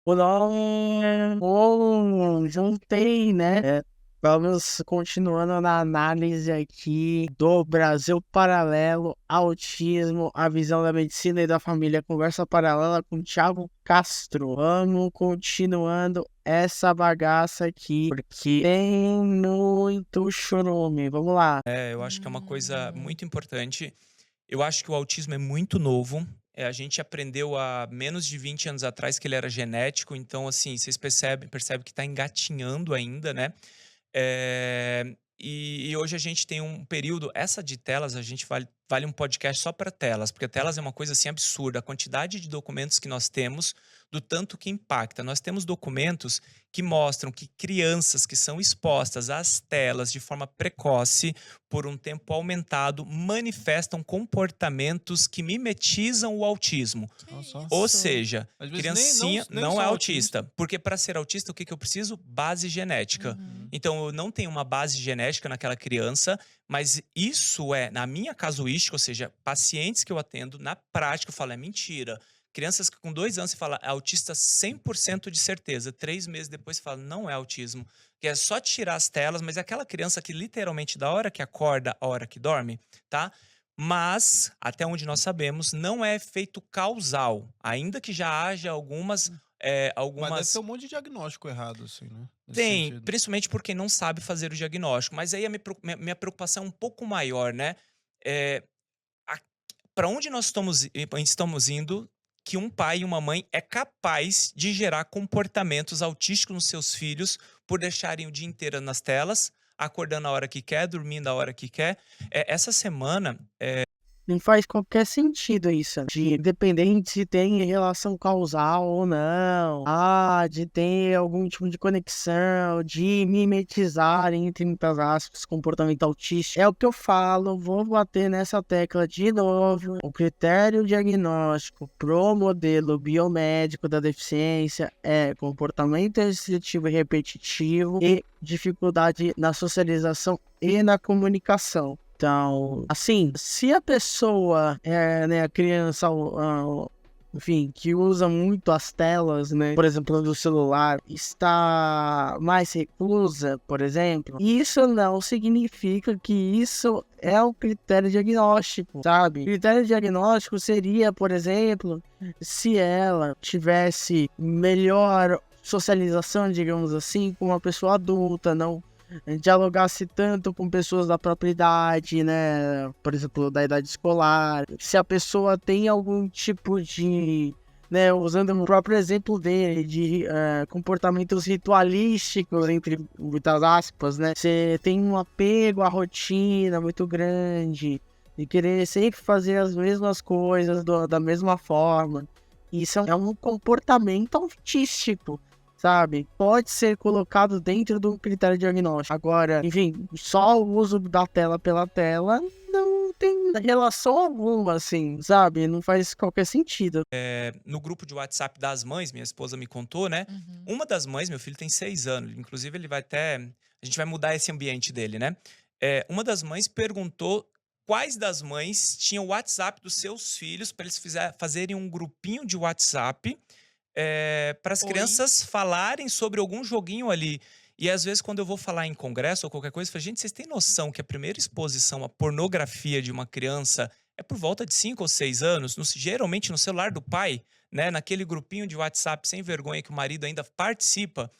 Não, juntei, né? Vamos continuando na análise aqui do Brasil Paralelo, Autismo, a visão da medicina e da família, conversa paralela com Thiago Castro. Vamos continuando essa bagaça aqui, porque tem muito churume. Vamos lá. Eu acho que é uma coisa muito importante. Eu acho que o autismo é muito novo. A gente aprendeu há menos de 20 anos atrás que ele era genético, então, assim, vocês percebem que está engatinhando ainda, né? E hoje a gente tem um período. Essa de telas, a gente vale um podcast só para telas, porque telas é uma coisa assim absurda. A quantidade de documentos que nós temos, do tanto que impacta. Nós temos documentos que mostram que crianças que são expostas às telas de forma precoce, por um tempo aumentado, manifestam comportamentos que mimetizam o autismo. Que Olha só. Ou isso? seja, Às vezes criancinha nem não só é autista. autista, porque para ser autista, o que eu preciso? Base genética. Uhum. Então, eu não tenho uma base genética naquela criança, mas isso na minha casuística, ou seja, pacientes que eu atendo, na prática, eu falo, é mentira. Crianças que com 2 anos você fala, é autista 100% de certeza. 3 meses depois você fala, não é autismo. Que é só tirar as telas, mas é aquela criança que literalmente, da hora que acorda, a hora que dorme, tá? Mas, até onde nós sabemos, não é efeito causal. Ainda que já haja algumas, Mas deve ter algumas um monte de diagnóstico errado, assim, né? Nesse tem, sentido. principalmente por quem não sabe fazer o diagnóstico. Mas aí a minha preocupação é um pouco maior, né? Eh, Para onde nós estamos indo que um pai e uma mãe é capaz de gerar comportamentos autísticos nos seus filhos por deixarem o dia inteiro nas telas, acordando a hora que quer, dormindo a hora que quer. Essa semana, Não faz qualquer sentido isso, de independente se tem relação causal ou não, de ter algum tipo de conexão, de mimetizar, entre muitas aspas, comportamento autista. É o que eu falo, vou bater nessa tecla de novo. O critério diagnóstico pro modelo biomédico da deficiência é comportamento restritivo e repetitivo e dificuldade na socialização e na comunicação. Então, assim, se a pessoa né, a criança, enfim, que usa muito as telas, né, por exemplo, do celular, está mais reclusa, por exemplo, isso não significa que isso é o critério diagnóstico, sabe? O critério diagnóstico seria, por exemplo, se ela tivesse melhor socialização, digamos assim, com uma pessoa adulta, não dialogasse tanto com pessoas da própria idade, né? Por exemplo, da idade escolar. Se a pessoa tem algum tipo de, né? Usando o próprio exemplo dele, de comportamentos ritualísticos, entre muitas aspas, né? Você tem um apego à rotina muito grande, de querer sempre fazer as mesmas coisas da mesma forma. Isso é um comportamento autístico, sabe? Pode ser colocado dentro do critério diagnóstico. Agora, enfim, só o uso da tela pela tela não tem relação alguma, assim, sabe? Não faz qualquer sentido. no grupo de WhatsApp das mães, minha esposa me contou, né? Uhum. Uma das mães, meu filho tem 6 anos, inclusive ele vai até. A gente vai mudar esse ambiente dele, né? Uma das mães perguntou quais das mães tinham o WhatsApp dos seus filhos para eles fazerem um grupinho de WhatsApp para as Oi? crianças falarem sobre algum joguinho ali. E às vezes, quando eu vou falar em congresso ou qualquer coisa, eu falo, gente, vocês têm noção que a primeira exposição à pornografia de uma criança é por volta de 5 ou 6 anos, geralmente no celular do pai, né? Naquele grupinho de WhatsApp sem vergonha que o marido ainda participa.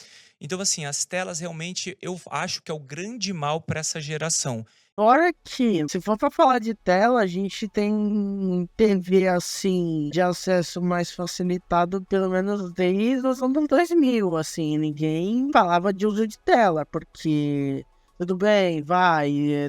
Então, assim, as telas realmente eu acho que é o grande mal para essa geração. Fora que, se for pra falar de tela, a gente tem TV, assim, de acesso mais facilitado, pelo menos desde os anos 2000, assim, ninguém falava de uso de tela, porque, tudo bem,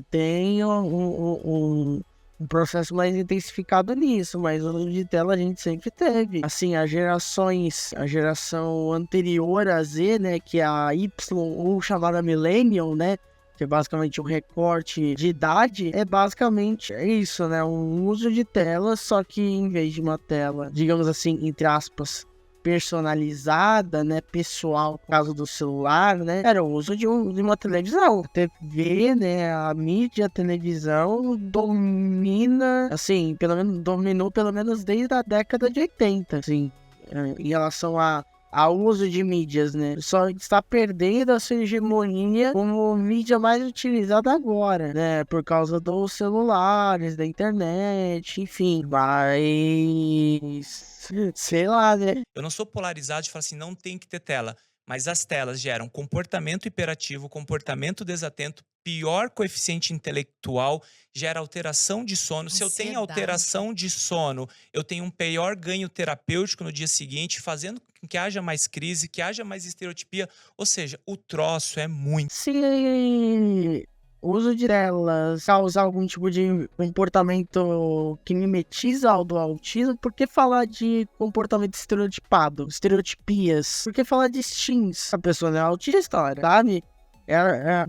tem um processo mais intensificado nisso, mas o uso de tela a gente sempre teve. Assim, a geração anterior a Z, né, que é a Y, ou chamada Millennium, né, que é basicamente um recorte de idade, basicamente isso, né? Um uso de tela, só que em vez de uma tela, digamos assim, entre aspas, personalizada, né? Pessoal, no caso do celular, né? Era o uso de uma televisão. A TV, né? A mídia, a televisão domina, assim, dominou pelo menos desde a década de 80, assim, em relação a ao uso de mídias, né? Só está perdendo a sua hegemonia como mídia mais utilizada agora, né? Por causa dos celulares, da internet, enfim. Mas sei lá, né? Eu não sou polarizado de falar assim, não tem que ter tela. Mas as telas geram comportamento hiperativo, comportamento desatento, pior coeficiente intelectual, gera alteração de sono. Se eu tenho Ansiedade. alteração de sono, eu tenho um pior ganho terapêutico no dia seguinte, fazendo com que haja mais crise, que haja mais estereotipia. Ou seja, o troço é muito. Se o uso de telas causar algum tipo de comportamento que mimetiza o do autismo, por que falar de comportamento estereotipado? Estereotipias? Por que falar de STINs? A pessoa não é autista, sabe?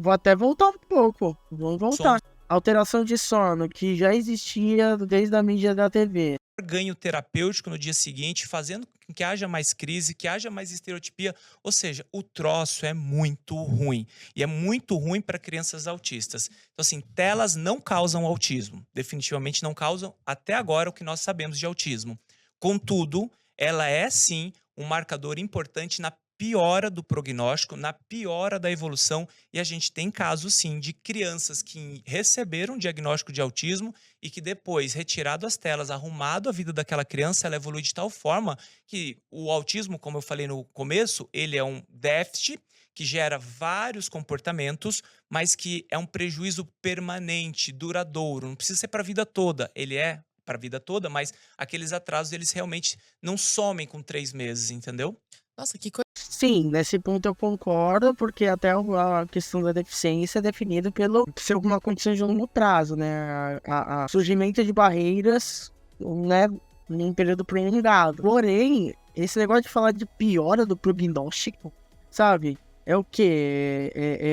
Vou até voltar um pouco. Vamos voltar. Alteração de sono, que já existia desde a mídia da TV. Ganho terapêutico no dia seguinte, fazendo com que haja mais crise, que haja mais estereotipia. Ou seja, o troço é muito ruim. E é muito ruim para crianças autistas. Então, assim, telas não causam autismo. Definitivamente não causam, até agora, o que nós sabemos de autismo. Contudo, ela é, sim, um marcador importante na piora do prognóstico, na piora da evolução. E a gente tem casos, sim, de crianças que receberam diagnóstico de autismo e que depois, retirado as telas, arrumado a vida daquela criança, ela evolui de tal forma que o autismo, como eu falei no começo, ele é um déficit que gera vários comportamentos, mas que é um prejuízo permanente, duradouro. Não precisa ser para a vida toda. Ele é para a vida toda, mas aqueles atrasos, eles realmente não somem com 3 meses, entendeu? Nossa, que coisa. Sim, nesse ponto eu concordo, porque até a questão da deficiência é definida pelo ser alguma condição de longo prazo, né? A surgimento de barreiras, né, em período prolongado. Porém, esse negócio de falar de piora do prognóstico, sabe? É o quê?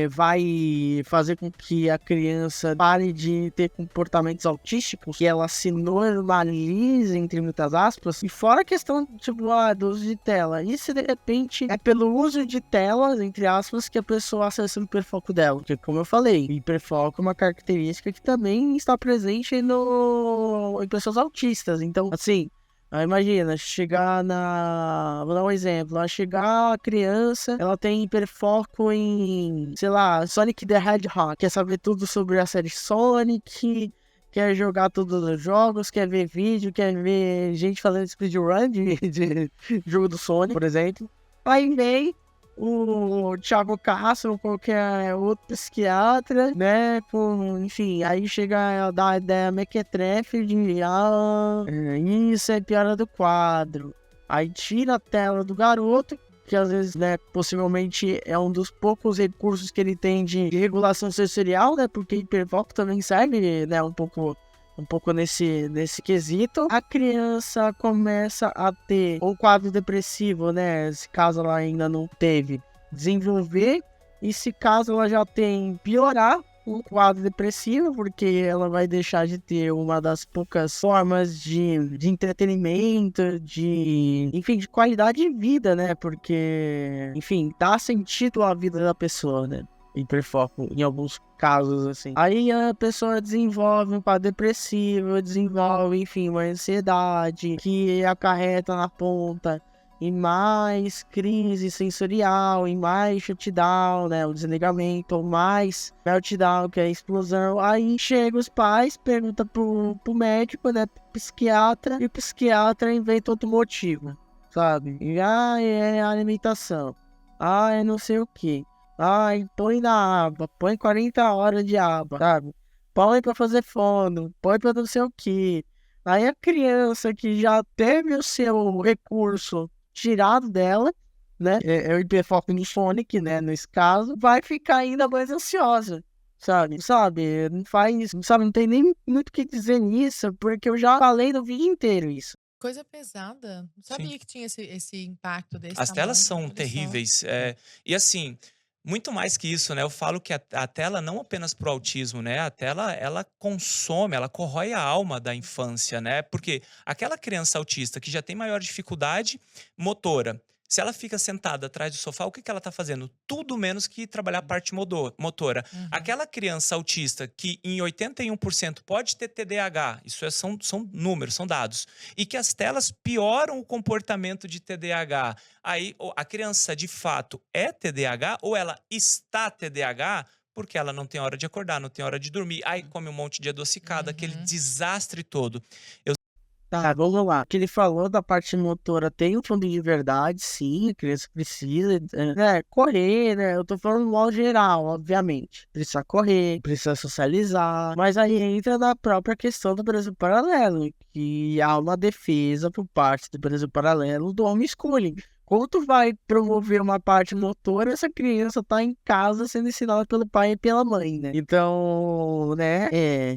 Vai fazer com que a criança pare de ter comportamentos autísticos, que ela se normalize, entre muitas aspas. E fora a questão, tipo, do uso de tela. E se de repente é pelo uso de telas, entre aspas, que a pessoa acessa o hiperfoco dela? Porque, como eu falei, o hiperfoco é uma característica que também está presente em pessoas autistas. Então, assim, imagina, vou dar um exemplo. Chegar a criança, ela tem hiperfoco em, sei lá, Sonic the Hedgehog. Quer saber tudo sobre a série Sonic, quer jogar todos os jogos, quer ver vídeo, quer ver gente fazendo speedrun de jogo do Sonic, por exemplo. Aí vem o Thiago Castro ou qualquer outro psiquiatra, né, enfim, aí chega a dar a ideia mequetrefe de, isso é piora do quadro. Aí tira a tela do garoto, que às vezes, né, possivelmente é um dos poucos recursos que ele tem de regulação sensorial, né, porque hiperfoco também serve, né, um pouco nesse quesito. A criança começa a ter um quadro depressivo, né? Se caso ela ainda não teve, desenvolver. E se caso ela já tem, piorar um quadro depressivo, porque ela vai deixar de ter uma das poucas formas de entretenimento, enfim, de qualidade de vida, né? Porque, enfim, dá sentido à vida da pessoa, né? Hiperfoco em alguns casos, assim. Aí a pessoa desenvolve um quadro depressivo, desenvolve, enfim, uma ansiedade que acarreta na ponta em mais crise sensorial, em mais shutdown, né, o desligamento, mais meltdown, que é a explosão. Aí chega os pais, pergunta pro médico, né, pro psiquiatra, e o psiquiatra inventa outro motivo, sabe? E, é a alimentação, é não sei o que. Põe na aba, põe 40 horas de aba, sabe? Põe pra fazer fono, põe pra não sei o que. Aí a criança que já teve o seu recurso tirado dela, né? É o hiperfoco no Sonic, né? Nesse caso, vai ficar ainda mais ansiosa, sabe? Não faz, sabe? Não tem nem muito o que dizer nisso, porque eu já falei no vídeo inteiro isso. Coisa pesada. Não sabia Sim. que tinha esse impacto desse As telas tamanho, são olha só. terríveis. E assim, muito mais que isso, né? Eu falo que a tela não apenas pro autismo, né? A tela, ela consome, ela corrói a alma da infância, né? Porque aquela criança autista que já tem maior dificuldade motora, Se ela fica sentada atrás do sofá, o que ela está fazendo? Tudo menos que trabalhar a parte motora. Aquela criança autista que em 81% pode ter TDAH, são números, são dados, e que as telas pioram o comportamento de TDAH. Aí a criança de fato é TDAH ou ela está TDAH porque ela não tem hora de acordar, não tem hora de dormir, aí come um monte de adocicado, aquele desastre todo. Tá, vamos lá. O que ele falou da parte motora tem um fundo de verdade, sim. A criança precisa, correr, né? Eu tô falando no modo geral, obviamente. Precisa correr, precisa socializar. Mas aí entra na própria questão do Brasil Paralelo, que há uma defesa por parte do Brasil Paralelo do homeschooling. Como tu vai promover uma parte motora, essa criança tá em casa sendo ensinada pelo pai e pela mãe, né? Então, né?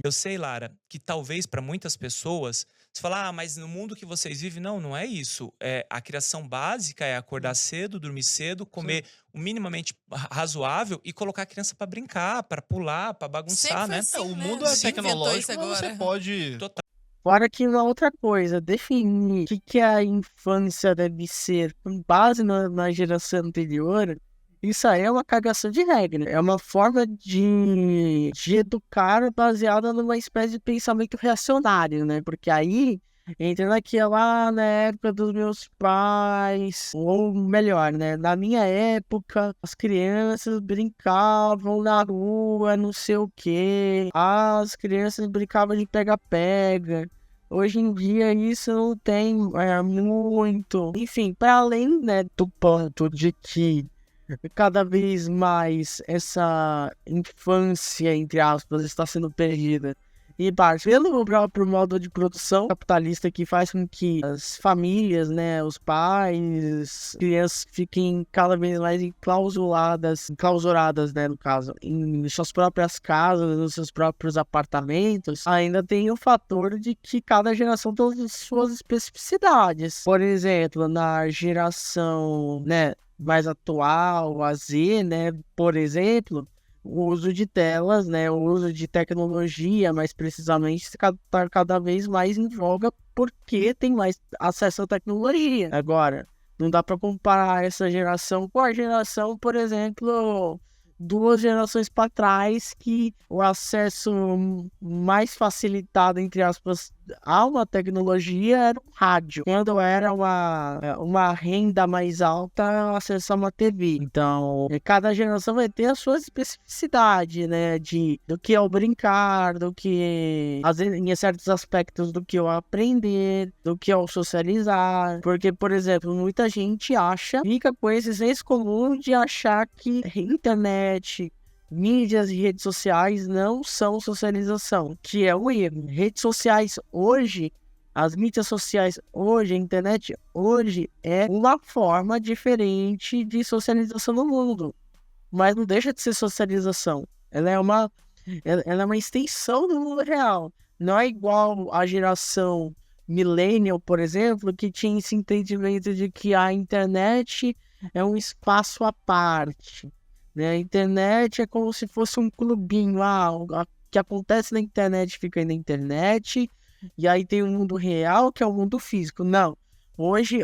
Eu sei, Lara, que talvez para muitas pessoas você fala, mas no mundo que vocês vivem, não é isso. A criação básica é acordar cedo, dormir cedo, comer o minimamente razoável e colocar a criança para brincar, para pular, para bagunçar, né? Assim, o né? mundo é Ninguém inventou isso tecnológico, mas você agora. pode... Fora que uma outra coisa, definir o que a infância deve ser com base na geração anterior, isso aí é uma cagação de regra. É uma forma de educar baseada numa espécie de pensamento reacionário, né? Porque aí entra naquela, na época dos meus pais, ou melhor, né? Na minha época, as crianças brincavam na rua, não sei o quê. As crianças brincavam de pega-pega. Hoje em dia isso não tem muito. Enfim, para além, né, do ponto de que cada vez mais essa infância, entre aspas, está sendo perdida. E parte pelo próprio modo de produção capitalista que faz com que as famílias, né, os pais, crianças fiquem cada vez mais enclausuradas, né, no caso, em suas próprias casas, nos seus próprios apartamentos, ainda tem o fator de que cada geração tem as suas especificidades. Por exemplo, na geração, né, mais atual, a Z, né, por exemplo, o uso de telas, né, o uso de tecnologia, mais precisamente, está cada vez mais em voga porque tem mais acesso à tecnologia. Agora, não dá para comparar essa geração com a geração, por exemplo, 2 gerações para trás, que o acesso mais facilitado, entre aspas, a uma tecnologia era o rádio. Quando era uma renda mais alta, acesso a uma TV. Então, cada geração vai ter a sua especificidade, né? Do que é o brincar, do que, às vezes, em certos aspectos, do que é o aprender, do que é o socializar. Porque, por exemplo, muita gente fica com esse senso comum de achar que internet, mídias e redes sociais não são socialização, que é um erro. Redes sociais hoje, as mídias sociais hoje, a internet hoje é uma forma diferente de socialização no mundo, mas não deixa de ser socialização. Ela é uma extensão do mundo real. Não é igual a geração millennial, por exemplo, que tinha esse entendimento de que a internet é um espaço à parte. Né? A internet é como se fosse um clubinho. O que acontece na internet fica aí na internet. E aí tem o mundo real, que é o mundo físico. Não. Hoje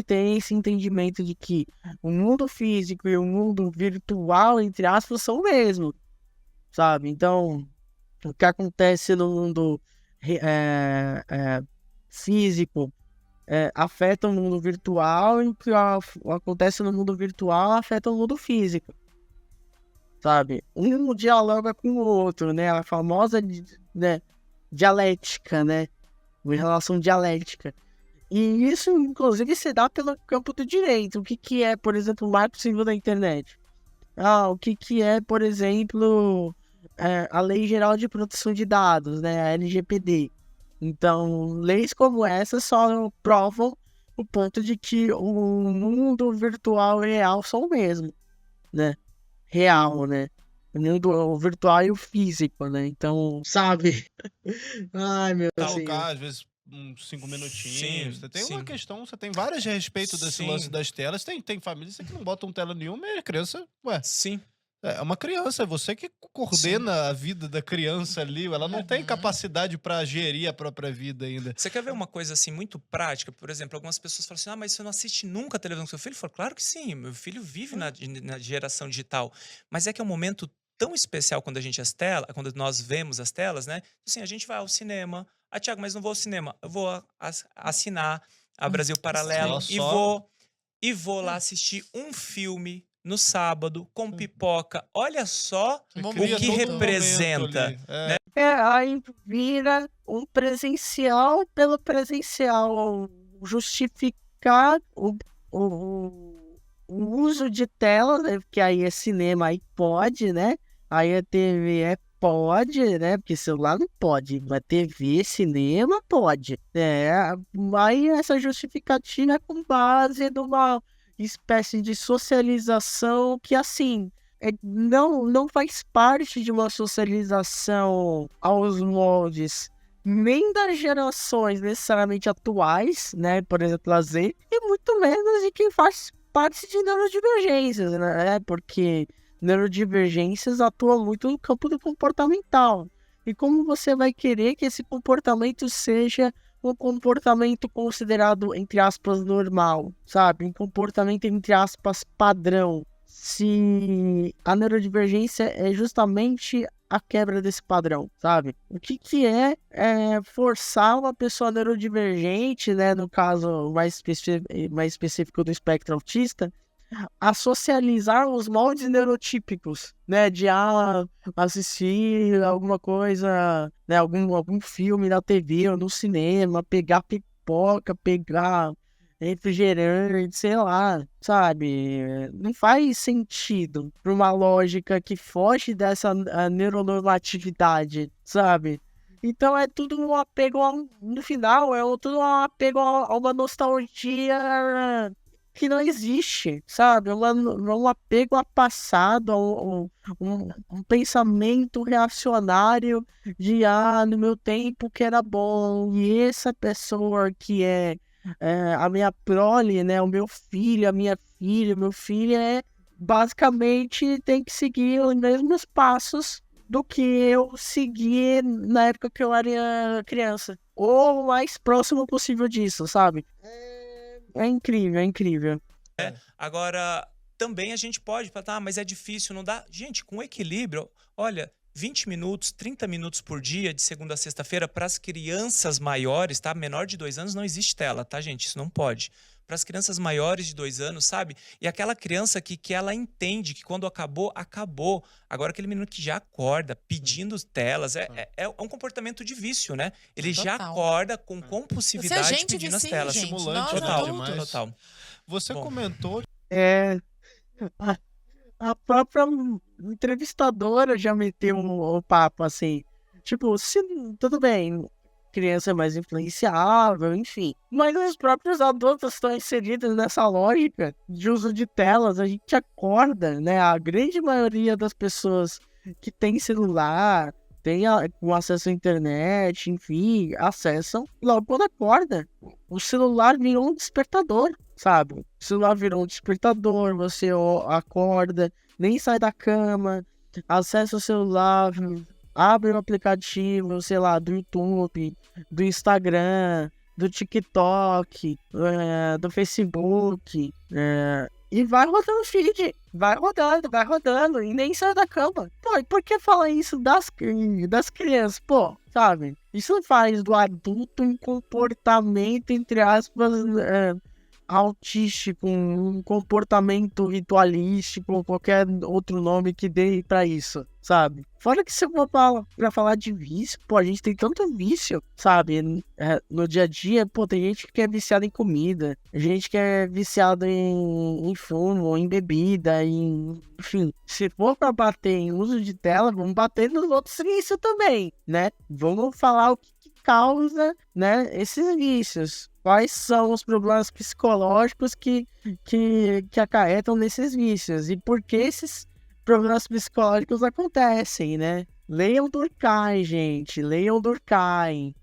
tem esse entendimento de que o mundo físico e o mundo virtual, entre aspas, são o mesmo. Sabe? Então, o que acontece no mundo físico afeta o mundo virtual, e o que acontece no mundo virtual afeta o mundo físico. Sabe? Um dialoga com o outro, né? A famosa dialética, né? Uma relação dialética. E isso, inclusive, se dá pelo campo do direito. O que é, por exemplo, o marco civil da internet? O que é, por exemplo, a Lei Geral de Proteção de Dados, né? A LGPD. Então, leis como essa só provam o ponto de que o mundo virtual e real são o mesmo, né? Real, né? O virtual e o físico, né? Então, sabe? Ai, meu Deus. Colocar, às vezes, uns 5 minutinhos. Sim, Você tem sim. uma questão, você tem várias a respeito desse Sim. lance das telas. Tem famílias que não botam tela nenhuma e a criança, Sim. É uma criança, é você que coordena a vida da criança ali, ela não tem Uhum. capacidade pra gerir a própria vida ainda. Você quer ver uma coisa assim muito prática? Por exemplo, algumas pessoas falam assim: ah, mas você não assiste nunca a televisão com seu filho? Eu falo, claro que sim, meu filho vive na geração digital. Mas é que é um momento tão especial quando nós vemos as telas, né? Assim, a gente vai ao cinema. Ah, Thiago, mas não vou ao cinema. Eu vou assinar a Brasil Paralelo Só e vou lá assistir um filme no sábado com pipoca. Olha só você Um cria o que momento. todo um momento representa. ali. Aí vira um presencial pelo presencial, justificar o, o uso de tela, né? Porque aí é cinema, aí pode, né? Aí a TV pode, né? Porque celular não pode, mas TV, cinema pode. Aí essa justificativa é com base numa espécie de socialização que, assim, não faz parte de uma socialização aos moldes nem das gerações necessariamente atuais, né? Por exemplo, a Z, e muito menos de quem faz parte de neurodivergências, né? Porque neurodivergências atuam muito no campo do comportamental. E como você vai querer que esse comportamento seja um comportamento considerado, entre aspas, normal, sabe? Um comportamento, entre aspas, padrão, se a neurodivergência é justamente a quebra desse padrão, sabe? O que é forçar uma pessoa neurodivergente, né, no caso mais específico do espectro autista, a socializar os moldes neurotípicos, né, de assistir alguma coisa, né, algum filme na TV ou no cinema, pegar pipoca, pegar refrigerante, sei lá, sabe? Não faz sentido para uma lógica que foge dessa neuronormatividade, sabe? Então é tudo um apego, no final, tudo um apego a uma nostalgia que não existe, sabe? Um apego a passado, um pensamento reacionário de, no meu tempo que era bom, e essa pessoa que é a minha prole, né? O meu filho, a minha filha, o meu filho basicamente tem que seguir os mesmos passos do que eu segui na época que eu era criança. Ou o mais próximo possível disso, sabe? É incrível, é incrível. Agora, também a gente pode falar, mas é difícil, não dá. Gente, com equilíbrio, olha, 20 minutos, 30 minutos por dia, de segunda a sexta-feira, para as crianças maiores, tá? Menor de 2 anos não existe tela, tá, gente? Isso não pode. Para as crianças maiores de 2 anos, sabe? E aquela criança que ela entende que quando acabou, acabou. Agora, aquele menino que já acorda pedindo telas, é um comportamento de vício, né? Ele já Total. acorda com Se a compulsividade gente pedindo as vicia, telas. gente, Estimulante, nós né, Total, demais. adultos. total. Você Bom. comentou É, a, a própria entrevistadora já meteu o papo assim. Tipo, tudo bem, criança é mais influenciável, enfim. Mas os próprios adultos estão inseridos nessa lógica de uso de telas. A gente acorda, né? A grande maioria das pessoas que tem celular, com acesso à internet, enfim, acessam logo quando acorda. O celular virou um despertador, sabe? O celular virou um despertador, você acorda, nem sai da cama, acessa o celular, abre o aplicativo, sei lá, do YouTube, do Instagram, do TikTok, do Facebook, e vai rodando o feed, vai rodando, e nem sai da cama. Pô, e por que falar isso das crianças? Pô, sabe? Isso faz do adulto um comportamento, entre aspas, autístico, um comportamento ritualístico, ou qualquer outro nome que dê pra isso, sabe? Fora que se eu for pra falar de vício, pô, a gente tem tanto vício, sabe? No dia a dia, pô, tem gente que é viciada em comida, gente que é viciada em fumo, em bebida, enfim. Se for pra bater em uso de tela, vamos bater nos outros vícios também, né? Vamos falar o que causa, né, esses vícios. Quais são os problemas psicológicos que acarretam nesses vícios? E por que esses problemas psicológicos acontecem, né? Leiam Durkheim, gente. Leiam Durkheim.